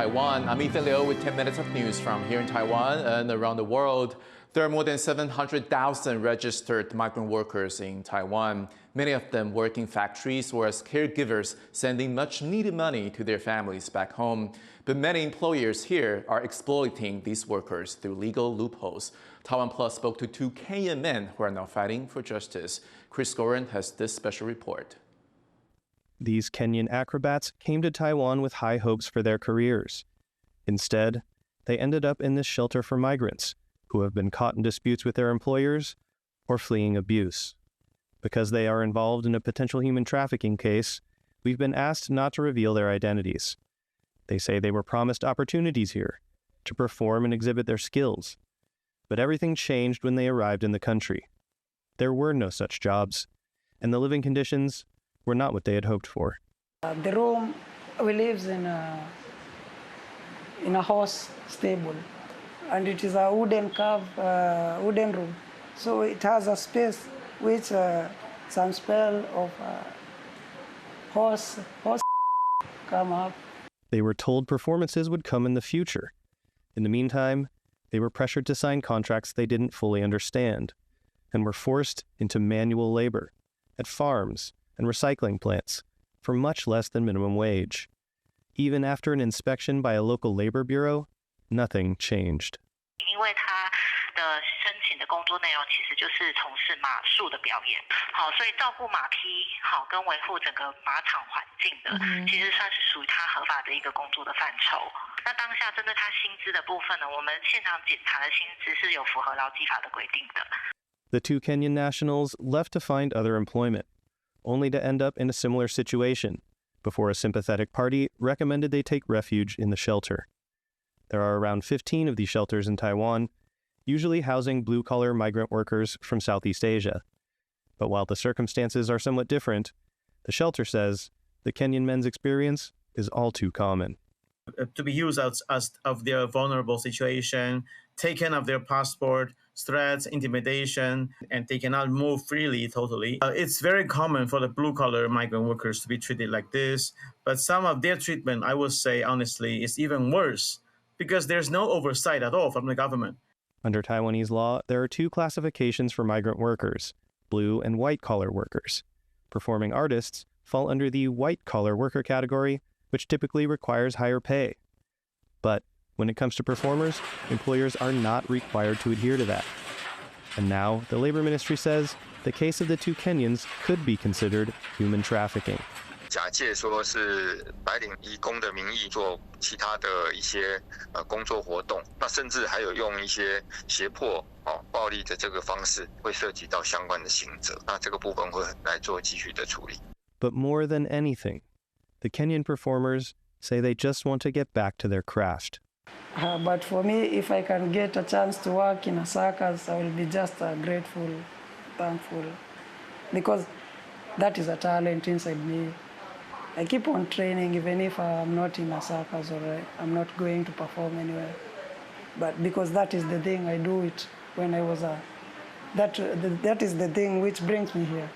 Taiwan. I'm Ethan Liu with 10 minutes of news from here in Taiwan and around the world. There are more than 700,000 registered migrant workers in Taiwan, many of them work in factories or as caregivers, sending much needed money to their families back home. But many employers here are exploiting these workers through legal loopholes. TaiwanPlus spoke to two Kenyan men who are now fighting for justice. Chris Gorin has this special report. These Kenyan acrobats came to Taiwan with high hopes for their careers. Instead, they ended up in this shelter for migrants who have been caught in disputes with their employers or fleeing abuse. Because they are involved in a potential human trafficking case, we've been asked not to reveal their identities. They say they were promised opportunities here to perform and exhibit their skills. But everything changed when they arrived in the country. There were no such jobs, and the living conditions were not what they had hoped for. The room we live in a horse stable, and it is a wooden wooden room. So it has a space which some smell of horse come up. They were told performances would come in the future. In the meantime, they were pressured to sign contracts they didn't fully understand, and were forced into manual labor at farms and recycling plants for much less than minimum wage. Even after an inspection by a local labor bureau, nothing changed. 因为他的申请的工作内容其实就是从事马术的表演，好，所以照顾马匹，好，跟维护整个马场环境的，其实算是属于他合法的一个工作的范畴。那当下针对他薪资的部分呢，我们现场检查的薪资是有符合劳基法的规定的。The two Kenyan nationals left to find other employment, only to end up in a similar situation before a sympathetic party recommended they take refuge in the shelter. There are around 15 of these shelters in Taiwan, usually housing blue-collar migrant workers from Southeast Asia. But while the circumstances are somewhat different, the shelter says the Kenyan men's experience is all too common. To be used as of their vulnerable situation, taken of their passport, threats, intimidation, and they cannot move freely totally. It's very common for the blue-collar migrant workers to be treated like this, but some of their treatment, I would say honestly, is even worse because there's no oversight at all from the government. Under Taiwanese law, there are two classifications for migrant workers, blue and white-collar workers. Performing artists fall under the white-collar worker category, which typically requires higher pay. But when it comes to performers, employers are not required to adhere to that. And now, the Labor Ministry says the case of the two Kenyans could be considered human trafficking. 假借说是白领移工的名义做其他的一些工作活动，那甚至还有用一些胁迫、暴力的这个方式，会涉及到相关的刑责。那这个部分会来做继续的处理。But more than anything, the Kenyan performers say they just want to get back to their craft. But for me, if I can get a chance to work in a circus, I will be just grateful, thankful, because that is a talent inside me. I keep on training even if I'm not in a circus or I'm not going to perform anywhere. But because that is the thing, I do it when I was that is the thing which brings me here.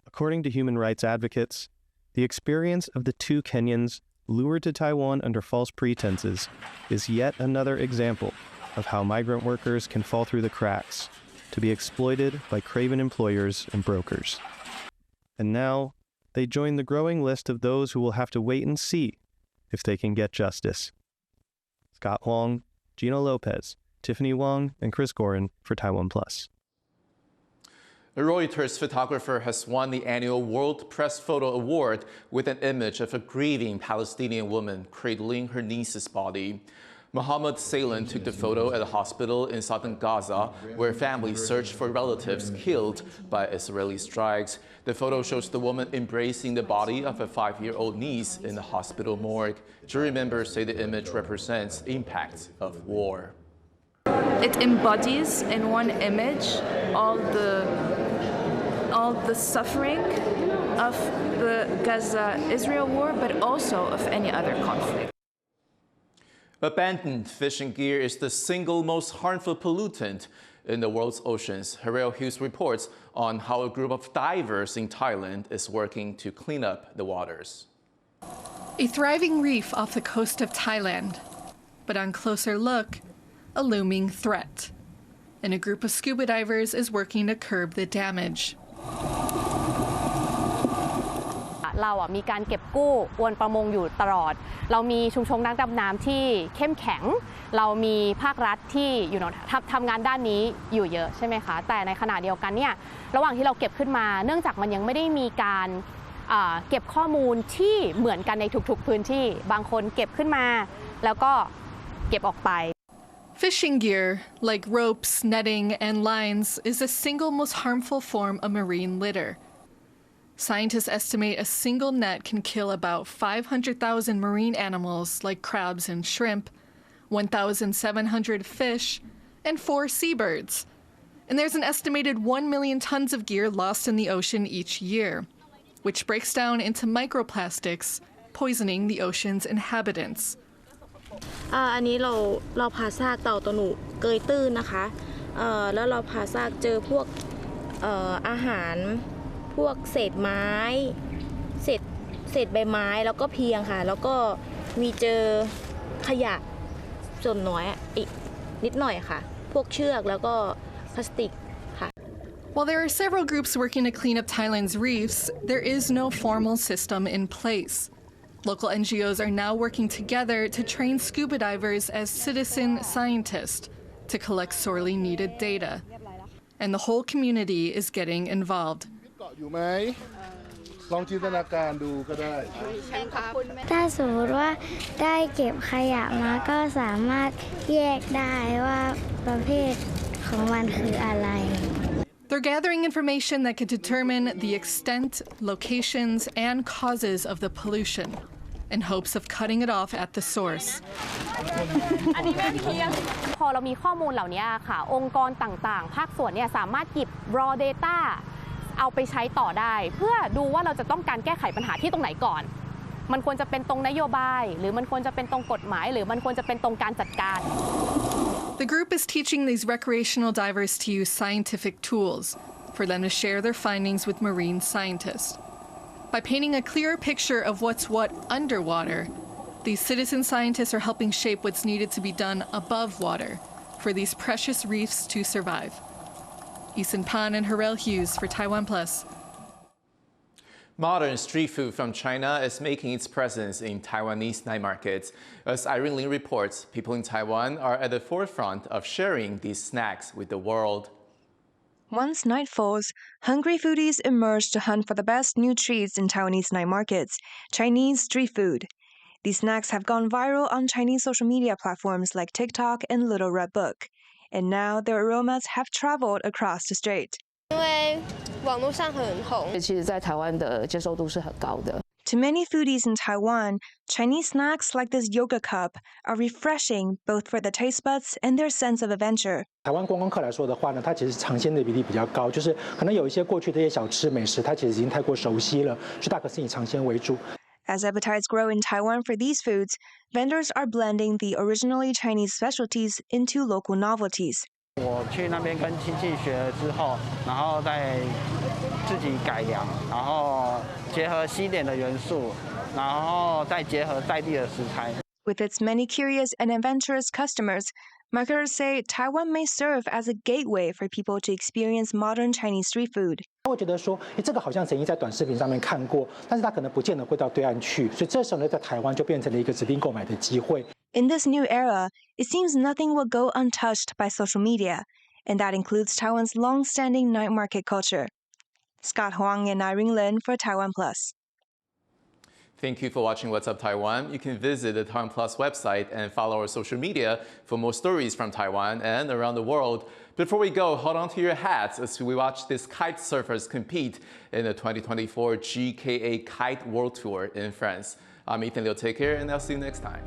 According to human rights advocates, the experience of the two Kenyans lured to Taiwan under false pretenses is yet another example of how migrant workers can fall through the cracks to be exploited by craven employers and brokers. And now, they join the growing list of those who will have to wait and see if they can get justice. Scott Huang, Gino Lopez, Tiffany Wang, and Chris Gorin for TaiwanPlus. A Reuters photographer has won the annual World Press Photo Award with an image of a grieving Palestinian woman cradling her niece's body. Mohammed Salem took the photo at a hospital in southern Gaza, where families searched for relatives killed by Israeli strikes. The photo shows the woman embracing the body of a 5-year-old niece in the hospital morgue. Jury members say the image represents the impact of war. It embodies in one image all the suffering of the Gaza-Israel war, but also of any other conflict. Abandoned fishing gear is the single most harmful pollutant in the world's oceans. Harrell Hughes reports on how a group of divers in Thailand is working to clean up the waters. A thriving reef off the coast of Thailand. but on closer look, a looming threat. And a group of scuba divers is working to curb the damage. เรามีการเก็บกู้อวนประมงอยู่ตลอดเรามีชุมชนนักดำน้ำที่เข้มแข็งเรามีภาครัฐที่ทำงานด้านนี้อยู่เยอะใช่ไหมคะแต่ในขณะเดียวกันเนี่ยระหว่างที่เราเก็บขึ้นมาเนื่องจากมันยังไม่ได้มีการเก็บข้อมูลที่เหมือนกันในทุกๆพื้นที่บางคนเก็บขึ้นมาแล้วก็เก็บออกไป Fishing gear, like ropes, netting, and lines, is the single most harmful form of marine litter. Scientists estimate a single net can kill about 500,000 marine animals like crabs and shrimp, 1,700 fish, and 4 seabirds. And there's an estimated 1 million tons of gear lost in the ocean each year, which breaks down into microplastics, poisoning the ocean's inhabitants. อันนี้เราผ่าซากเต่าตัวหนูเกยตื้นนะคะแล้วเราผ่าซากเจอพวกอาหารพวกเศษไม้เศษใบไม้แล้วก็เพียงค่ะแล้วก็มีเจอขยะส่วนน้อยอีกนิดหน่อยค่ะพวกเชือกแล้วก็พลาสติกค่ะ While there are several groups working to clean up Thailand's reefs, there is no formal system in place. Local NGOs are now working together to train scuba divers as citizen scientists to collect sorely needed data. And the whole community is getting involved. อยู่ไหมลองจินตนาการดูก็ได้ถ้าสมมติว่าได้เก็บขยะมาก็สามารถแยกได้ว่าประเภทของมันคืออะไร They're gathering information that could determine the extent, locations, and causes of the pollution in hopes of cutting it off at the source. พอเรามีข้อมูลเหล่านี้ค่ะองค์กรต่างๆภาคส่วนเนี่ยสามารถหยิบ raw data เอาไปใช้ต่อได้เพื่อดูว่าเราจะต้องการแก้ไขปัญหาที่ตรงไหนก่อนมันควรจะเป็นตรงนโยบายหรือมันควรจะเป็นตรงกฎหมายหรือมันควรจะเป็นตรงการจัดการ The group is teaching these recreational divers to use scientific tools for them to share their findings with marine scientists. By painting a clearer picture of what's what underwater, these citizen scientists are helping shape what's needed to be done above water for these precious reefs to survive. Eason Pan and Harel Hughes for TaiwanPlus. Modern street food from China is making its presence in Taiwanese night markets. As Irene Lin reports, people in Taiwan are at the forefront of sharing these snacks with the world. Once night falls, hungry foodies emerge to hunt for the best new treats in Taiwanese night markets, Chinese street food. These snacks have gone viral on Chinese social media platforms like TikTok and Little Red Book. And now their aromas have traveled across the strait. To many foodies in Taiwan, Chinese snacks like this yoga cup are refreshing both for the taste buds and their sense of adventure. 台湾观光客来说的话呢，它其实尝鲜的比例比较高，就是可能有一些过去的一些小吃美食，它其实已经太过熟悉了，所以它可是以尝鲜为主。 As appetites grow in Taiwan for these foods, vendors are blending the originally Chinese specialties into local novelties. 我去那边跟亲戚学了之后，然后再自己改良，然后结合西点的元素，然后再结合在地的食材。 With its many curious and adventurous customers, marketers say Taiwan may serve as a gateway for people to experience modern Chinese street food. 他会觉得说，这个好像曾经在短视频上面看过，但是他可能不见得会到对岸去，所以这时候呢，在台湾就变成了一个指定购买的机会。 In this new era, it seems nothing will go untouched by social media, and that includes Taiwan's long-standing night market culture. Scott Huang and Irene Lin for TaiwanPlus. Thank you for watching What's Up Taiwan. You can visit the TaiwanPlus website and follow our social media for more stories from Taiwan and around the world. Before we go, hold on to your hats as we watch these kite surfers compete in the 2024 GKA Kite World Tour in France. I'm Ethan Liu. Take care, and I'll see you next time.